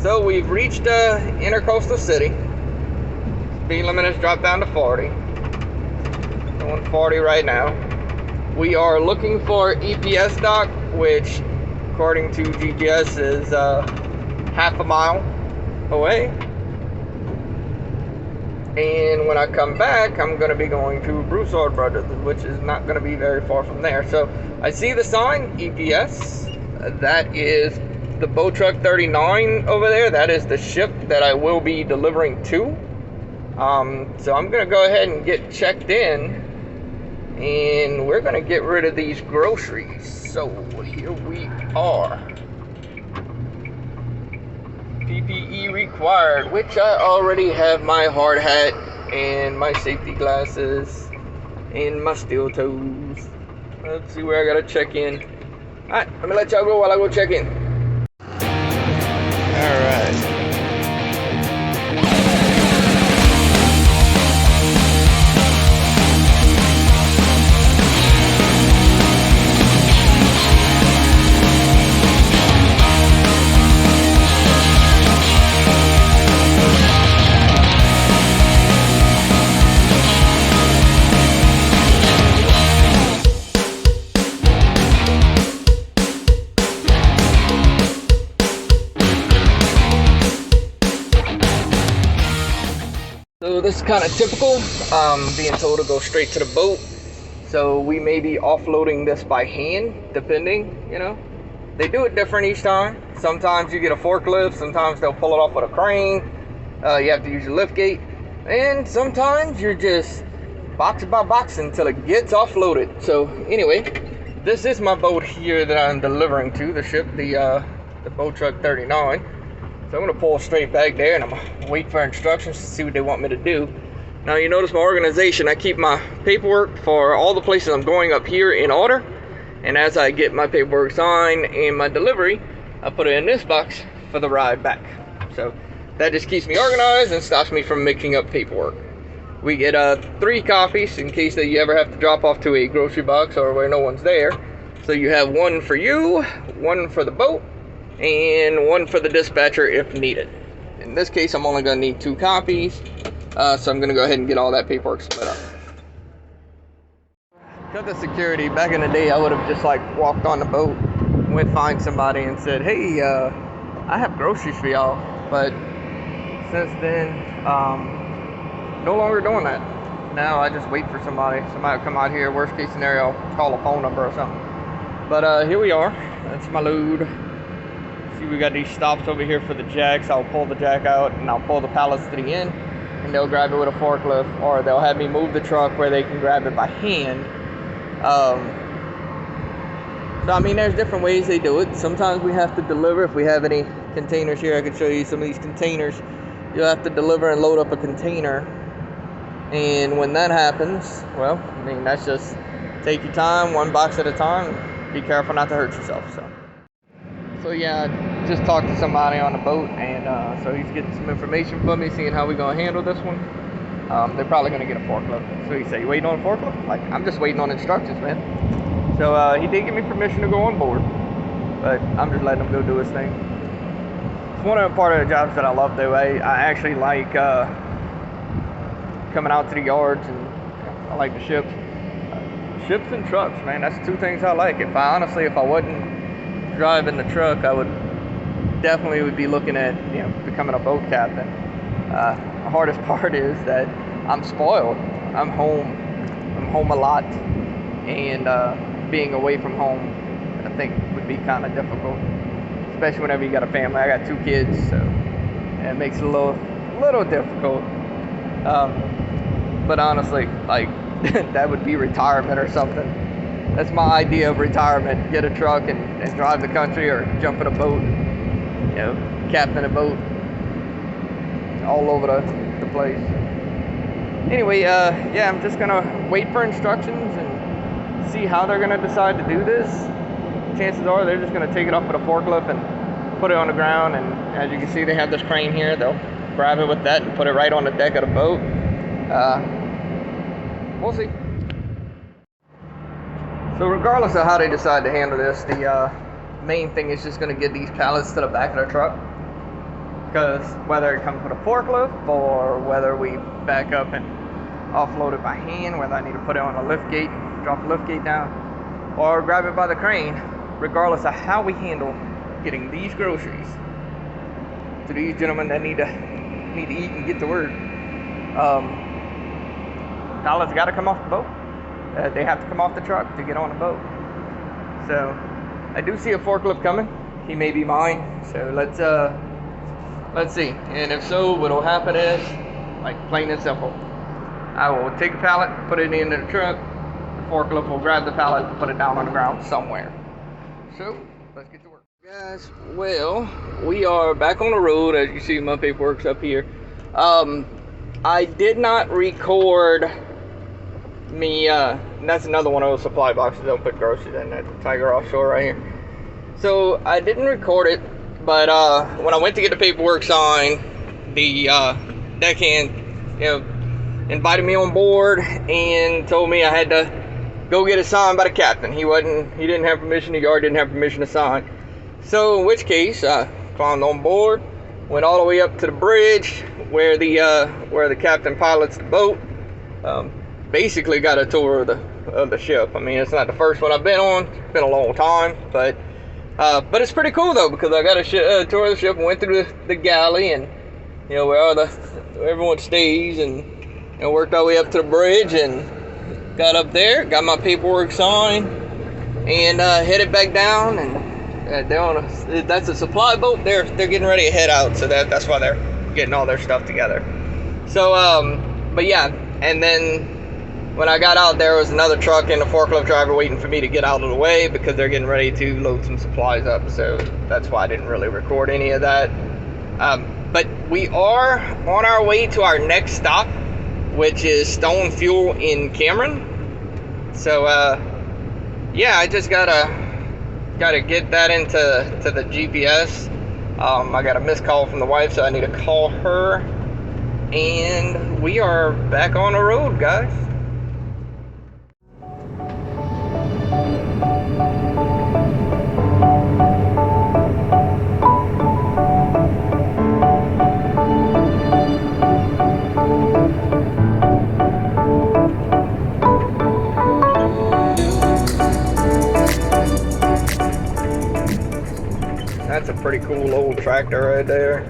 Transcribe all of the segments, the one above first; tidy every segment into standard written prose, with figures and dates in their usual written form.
So we've reached intercoastal city. Speed limit has dropped down to 40. Doing 40 right now. We are looking for EPS dock, which according to GPS is half a mile away. And when I come back, I'm going to be going to Broussard Brothers, which is not going to be very far from there. So I see the sign, EPS. That is the boat truck 39 over there. That is the ship that I will be delivering to. So I'm going to go ahead and get checked in. And we're going to get rid of these groceries. So here we are. PPE required, which I already have my hard hat and my safety glasses and my steel toes. Let's see where I gotta check in. Alright, let me let y'all go while I go check in. Alright. So this is kind of typical, being told to go straight to the boat. So we may be offloading this by hand, depending, you know. They do it different each time. Sometimes you get a forklift, sometimes they'll pull it off with a crane. You have to use your lift gate. And sometimes you're just box by box until it gets offloaded. So anyway, this is my boat here that I'm delivering to, the ship, the boat truck 39. So I'm going to pull straight back there and I'm going to wait for instructions to see what they want me to do. Now you notice my organization, I keep my paperwork for all the places I'm going up here in order. And as I get my paperwork signed and my delivery, I put it in this box for the ride back. So that just keeps me organized and stops me from mixing up paperwork. We get 3 copies in case that you ever have to drop off to a grocery box or where no one's there. So you have one for you, one for the boat, and one for the dispatcher if needed. In this case, I'm only going to need 2 copies, so I'm going to go ahead and get all that paperwork split up. Cut the security. Back in the day, I would have just like walked on the boat, went find somebody and said, hey, I have groceries for y'all. But since then, no longer doing that. Now I just wait for somebody will come out here. Worst case scenario, I'll call a phone number or something. But here we are. That's my load. See, we got these stops over here for the jacks. I'll pull the jack out and I'll pull the pallets to the end and they'll grab it with a forklift, or they'll have me move the truck where they can grab it by hand. So I mean, there's different ways they do it. Sometimes we have to deliver. If we have any containers here, I can show you some of these containers. You'll have to deliver and load up a container. And when that happens, well, I mean, that's just take your time, one box at a time. Be careful not to hurt yourself. So yeah, I just talked to somebody on the boat, and so he's getting some information for me, seeing how we're going to handle this one. They're probably going to get a forklift. So he said, you waiting on a forklift? Like, I'm just waiting on instructions, man. So he did give me permission to go on board, but I'm just letting him go do his thing. It's one of the part of the jobs that I love, though. I actually like coming out to the yards, and I like the ships. Ships and trucks, man, that's 2 things I like. If I wasn't driving the truck, I would definitely be looking at, you know, becoming a boat captain. The hardest part is that I'm spoiled. I'm home a lot, and being away from home, I think would be kind of difficult, especially whenever you got a family. I got 2 kids, so it makes it a little difficult. But honestly, like, that would be retirement or something. That's my idea of retirement. Get a truck and drive the country, or jump in a boat, you know, captain a boat all over the place. Anyway, yeah, I'm just gonna wait for instructions and see how they're gonna decide to do this. Chances are they're just gonna take it up with a forklift and put it on the ground, and as you can see, they have this crane here. They'll grab it with that and put it right on the deck of the boat. We'll see. So regardless of how they decide to handle this, the main thing is just going to get these pallets to the back of the truck. because whether it comes with a forklift or whether we back up and offload it by hand, whether I need to put it on a lift gate, drop the lift gate down, or grab it by the crane, regardless of how we handle getting these groceries to these gentlemen that need to eat and get to work, pallets got to come off the boat. They have to come off the truck to get on the boat. So I do see a forklift coming. He may be mine. So let's see. And if so, what'll happen is, like, plain and simple, I will take a pallet, put it into the truck. The forklift will grab the pallet and put it down on the ground somewhere. So let's get to work, guys. Well, we are back on the road. As you see, my paperwork's up here. I did not record me, that's another one of those supply boxes. Don't put groceries in that Tiger Offshore right here. So I didn't record it, but when I went to get the paperwork signed, the deckhand, invited me on board and told me I had to go get it signed by the captain. He didn't have permission. The yard didn't have permission to sign. So in which case, I climbed on board, went all the way up to the bridge where the captain pilots the boat. Basically got a tour of the ship. I mean, it's not the first one I've been on. It's been a long time, but it's pretty cool though, because I got a tour of the ship and went through the galley and where everyone stays, and worked our way up to the bridge and got up there, got my paperwork signed, and headed back down. And that's a supply boat. They're getting ready to head out, so that's why they're getting all their stuff together. So but yeah, and then when I got out, there was another truck and a forklift driver waiting for me to get out of the way because they're getting ready to load some supplies up. So that's why I didn't really record any of that. But we are on our way to our next stop, which is Stone Fuel in Cameron. So yeah, I just gotta get that into the GPS. I got a missed call from the wife, so I need to call her. And we are back on the road, guys. That's a pretty cool old tractor right there.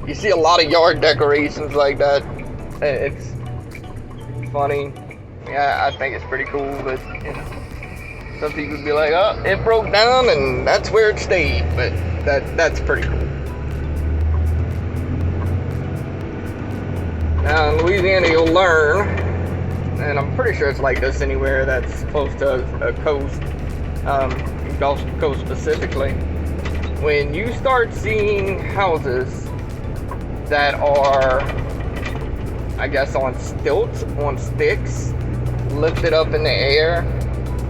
You see a lot of yard decorations like that. It's funny. Yeah, I think it's pretty cool, but some people would be like, oh, it broke down and that's where it stayed. But that's pretty cool. Now in Louisiana, you'll learn, and I'm pretty sure it's like this anywhere that's close to a coast, Gulf Coast specifically, when you start seeing houses that are, I guess, on stilts, on sticks, lifted up in the air.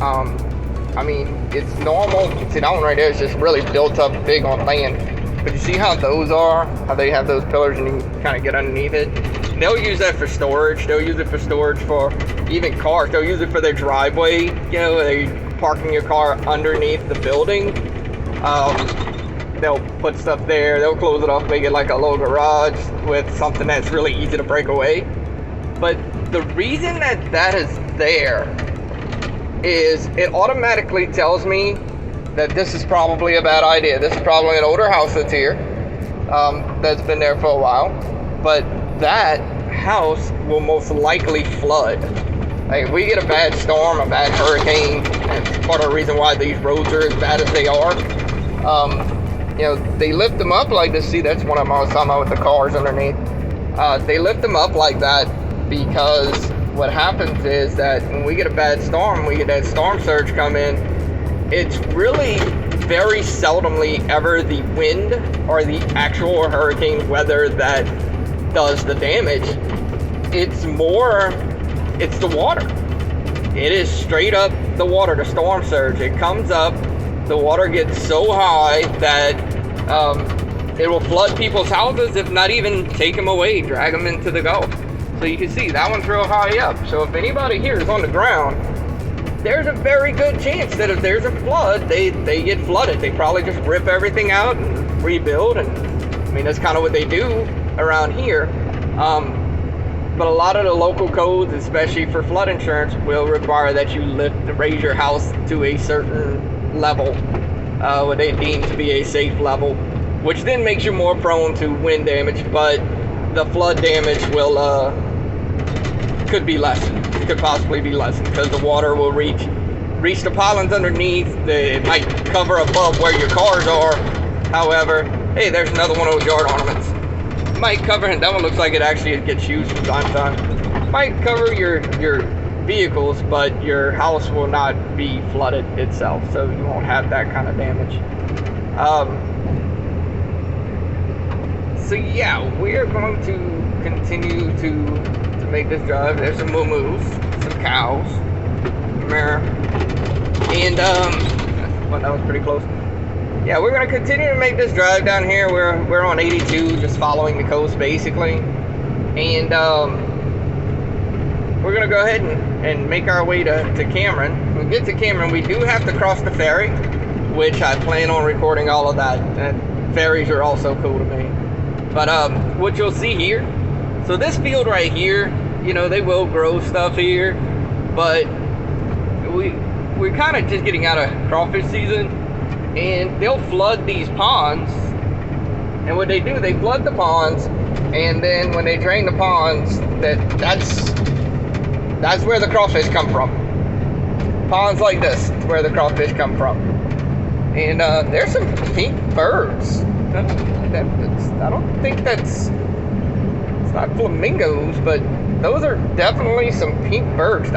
I mean, it's normal. See, that one right there is just really built up big on land. But you see how those are? How they have those pillars and you can kind of get underneath it? They'll use that for storage. They'll use it for storage for even cars. They'll use it for their driveway. They parking your car underneath the building. They'll put stuff there. They'll close it off, make it like a little garage with something that's really easy to break away. But the reason that is there is it automatically tells me that this is probably a bad idea. This is probably an older house that's here, that's been there for a while. But that house will most likely flood. Like, if we get a bad storm, a bad hurricane, and it's part of the reason why these roads are as bad as they are. They lift them up like this. See, that's one of them I was talking about with the cars underneath. They lift them up like that because what happens is that when we get a bad storm, we get that storm surge come in, it's really very seldomly ever the wind or the actual hurricane weather that does the damage. It's the water. It is straight up the water, the storm surge. It comes up, the water gets so high that it will flood people's houses, if not even take them away, drag them into the Gulf. So you can see that one's real high up. So if anybody here is on the ground, there's a very good chance that if there's a flood, they get flooded. They probably just rip everything out and rebuild, and I mean that's kind of what they do around here. But a lot of the local codes, especially for flood insurance, will require that you raise your house to a certain level, what they deem to be a safe level, which then makes you more prone to wind damage, but the flood damage could be lessened. It could possibly be lessened because the water will reach the pylons underneath. It might cover above where your cars are. However, hey, there's another one of those yard ornaments. Might cover, and that one looks like it actually gets used from time to time. Might cover your vehicles, but your house will not be flooded itself, so you won't have that kind of damage. So yeah, we're going to continue to make this drive. There's some moo-moos, some cows, and well, that was pretty close. Yeah, we're going to continue to make this drive down here. We're on 82, just following the coast basically. And we're going to go ahead and make our way to Cameron. When we get to Cameron, we do have to cross the ferry, which I plan on recording all of that. And ferries are also cool to me. But what you'll see here, so this field right here, you know, they will grow stuff here, but we're kind of just getting out of crawfish season. And they'll flood these ponds, and what they do, they flood the ponds, and then when they drain the ponds, that's where the crawfish come from. Ponds like this is where the crawfish come from. And there's some pink birds. I don't think it's not flamingos, but those are definitely some pink birds.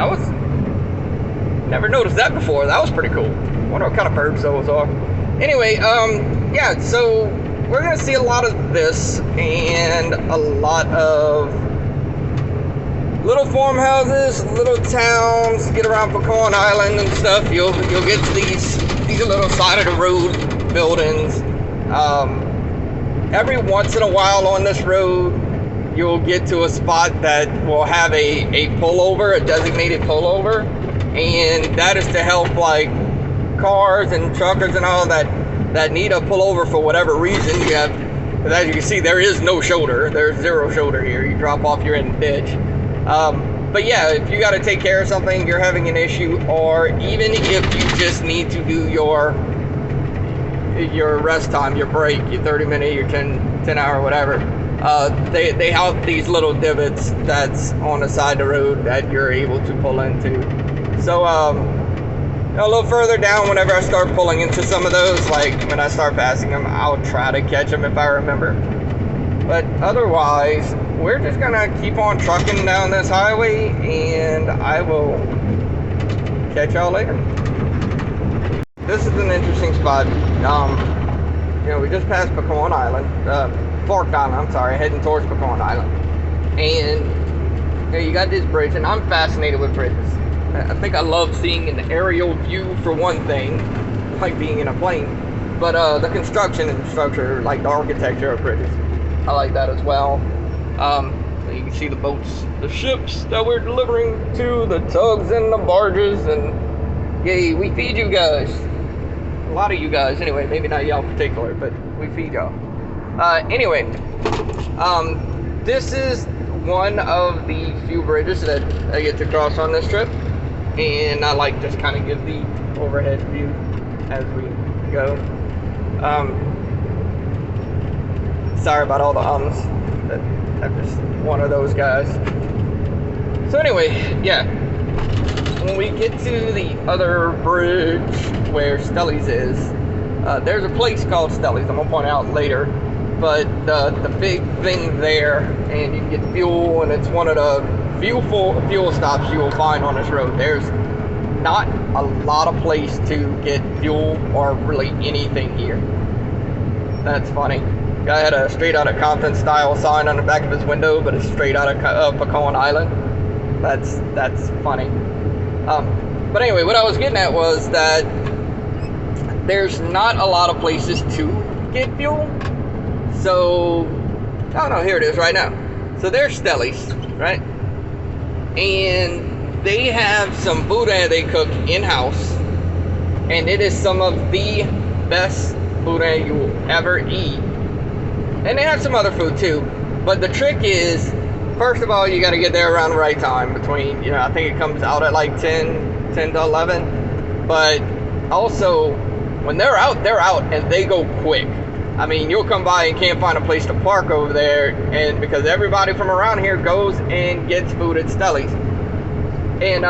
Never noticed that before. That was pretty cool. I wonder what kind of birds those are. Anyway, yeah, so we're going to see a lot of this and a lot of little farmhouses, little towns, get around Pecan Island and stuff. You'll get to these little side of the road buildings. Every once in a while on this road, you'll get to a spot that will have a pullover, a designated pullover, and that is to help like cars and truckers and all that need a pullover for whatever reason. You have, as you can see, there is no shoulder. There's zero shoulder here. You drop off, you're in the ditch. But yeah, if you got to take care of something, you're having an issue, or even if you just need to do your rest time, your break, your 30-minute, your 10-hour, whatever, they have these little divots that's on the side of the road that you're able to pull into. So a little further down, whenever I start pulling into some of those, like when I start passing them, I'll try to catch them if I remember. But otherwise, we're just gonna keep on trucking down this highway, and I will catch y'all later. This is an interesting spot. You know, we just passed Pecan Island, Fork Island, I'm sorry, heading towards Pecan Island. And you know, you got this bridge, and I'm fascinated with bridges. I think I love seeing an aerial view for one thing, like being in a plane. But the construction and structure, like the architecture of bridges, I like that as well. So you can see the boats, the ships that we're delivering to, the tugs and the barges, and yay, we feed you guys. A lot of you guys, anyway, maybe not y'all in particular, but we feed y'all. Anyway, this is one of the few bridges that I get to cross on this trip, and I like just kind of give the overhead view as we go. Sorry about all the ums, but I'm just one of those guys. So anyway, yeah, when we get to the other bridge where Stelly's is, there's a place called Stelly's I'm gonna point out later, but the big thing there, and you can get fuel, and it's one of the fuel stops you will find on this road. There's not a lot of place to get fuel or really anything here. That's funny. Guy had a straight out of Compton style sign on the back of his window, but it's straight out of Pecan Island. That's funny. But anyway, what I was getting at was that there's not a lot of places to get fuel. So, oh no, here it is right now. So there's Stelly's, right? And they have some boudin they cook in-house, and it is some of the best food than you will ever eat. And they have some other food too. But the trick is, first of all, you got to get there around the right time. Between, you know, I think it comes out at like 10 to 11. But also, when they're out and they go quick. I mean, you'll come by and can't find a place to park over there, and because everybody from around here goes and gets food at Stellies. And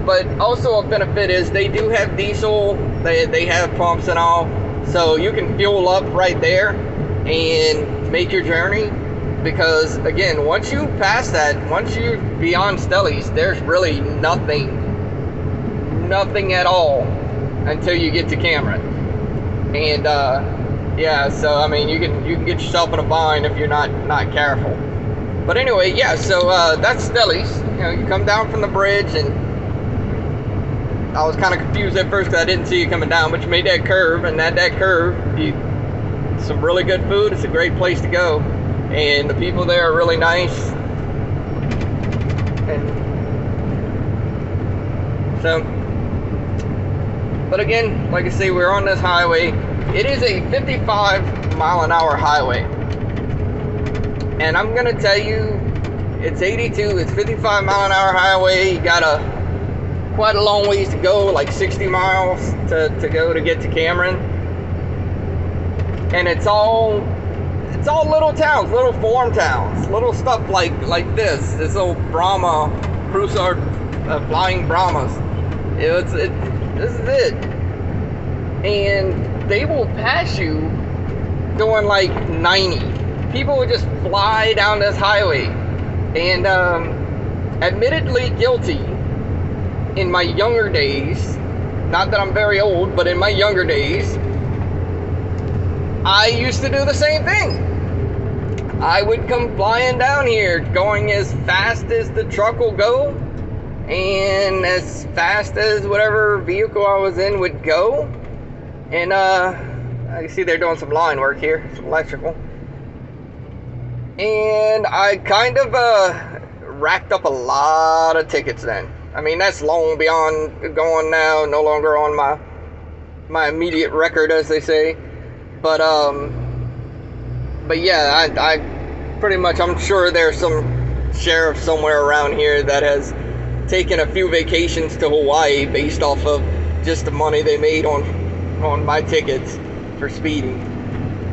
but also a benefit is they do have diesel, they have pumps and all, so you can fuel up right there and make your journey. Because again, once you pass that, once you're beyond Stellies, there's really nothing at all until you get to Cameron. And yeah, so I mean, you can get yourself in a bind if you're not careful. But anyway, yeah, so that's Stellies. You know, you come down from the bridge, and I was kind of confused at first because I didn't see you coming down, but you made that curve, and at that curve, some really good food. It's a great place to go, and the people there are really nice. And so, but again, like I say, we're on this highway. It is a 55-mile-an-hour highway. And I'm going to tell you, it's 82, it's 55-mile-an-hour highway. You got quite a long ways to go, like 60 miles to go to get to Cameron. And it's all little towns, little farm towns, little stuff like this little Brahma, Crusoe, flying Brahmas. This is it. And they will pass you going like 90. People would just fly down this highway. And admittedly guilty, in my younger days, not that I'm very old, but in my younger days, I used to do the same thing. I would come flying down here, going as fast as the truck will go, and as fast as whatever vehicle I was in would go. And I see they're doing some line work here, some electrical. And I kind of racked up a lot of tickets then. I mean, that's long beyond gone now, no longer on my immediate record, as they say. But yeah, I pretty much, I'm sure there's some sheriff somewhere around here that has taken a few vacations to Hawaii based off of just the money they made on my tickets for speeding.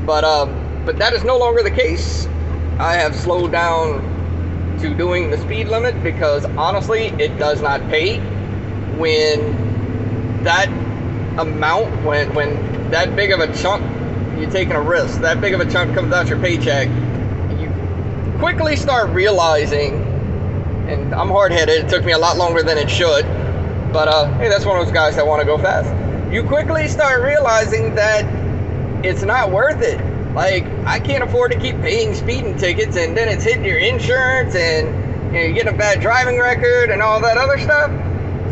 But that is no longer the case. I have slowed down to doing the speed limit because honestly, it does not pay. When that amount, when that big of a chunk, you're taking a risk, that big of a chunk comes out your paycheck, you quickly start realizing, and I'm hard-headed, it took me a lot longer than it should, but hey, that's one of those guys that want to go fast. You quickly start realizing that it's not worth it. Like, I can't afford to keep paying speeding tickets, and then it's hitting your insurance, and you know, you get a bad driving record and all that other stuff.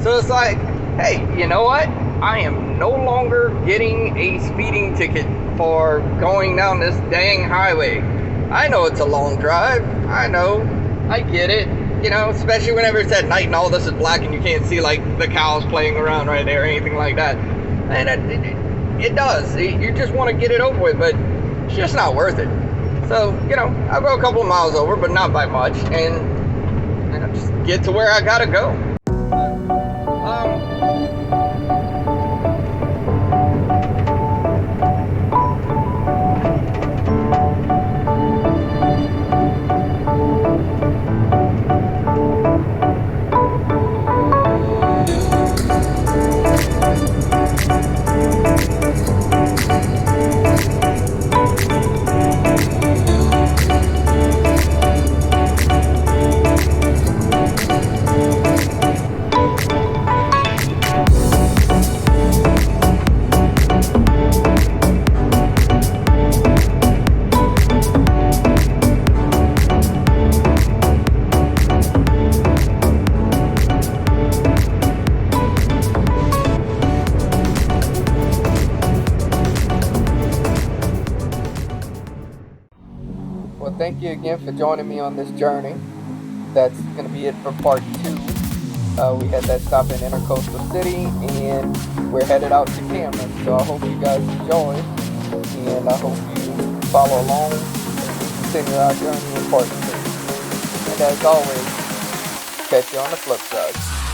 So it's like, hey, you know what? I am no longer getting a speeding ticket for going down this dang highway. I know it's a long drive. I know. I get it. You know, especially whenever it's at night and all this is black and you can't see like the cows playing around right there or anything like that. And it does. You just want to get it over with, but it's just not worth it. So, you know, I'll go a couple of miles over, but not by much, and I'll just get to where I gotta go. Thank you again for joining me on this journey. That's going to be it for part 2. We had that stop in Intercoastal City, and we're headed out to Cameron. So I hope you guys enjoy. And I hope you follow along as we continue our journey in partnership. And as always, catch you on the flip side.